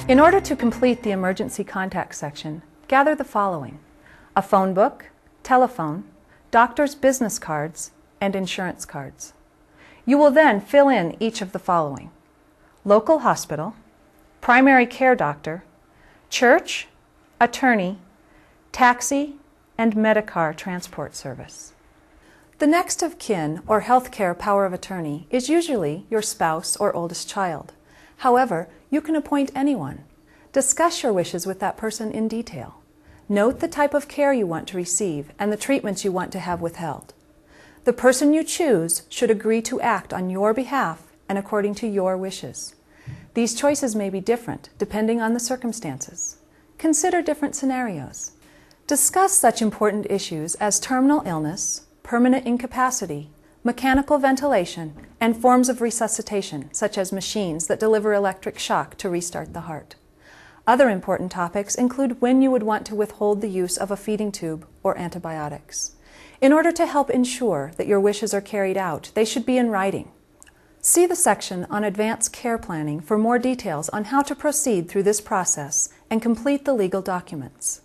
In order to complete the emergency contact section, gather the following: a phone book, telephone, doctor's business cards, and insurance cards. You will then fill in each of the following: local hospital, primary care doctor, church, attorney, taxi, and Medicar transport service. The next of kin or healthcare power of attorney is usually your spouse or oldest child. However, you can appoint anyone. Discuss your wishes with that person in detail. Note the type of care you want to receive and the treatments you want to have withheld. The person you choose should agree to act on your behalf and according to your wishes. These choices may be different depending on the circumstances. Consider different scenarios. Discuss such important issues as terminal illness, permanent incapacity, mechanical ventilation, and forms of resuscitation, such as machines that deliver electric shock to restart the heart. Other important topics include when you would want to withhold the use of a feeding tube or antibiotics. In order to help ensure that your wishes are carried out, they should be in writing. See the section on advanced care planning for more details on how to proceed through this process and complete the legal documents.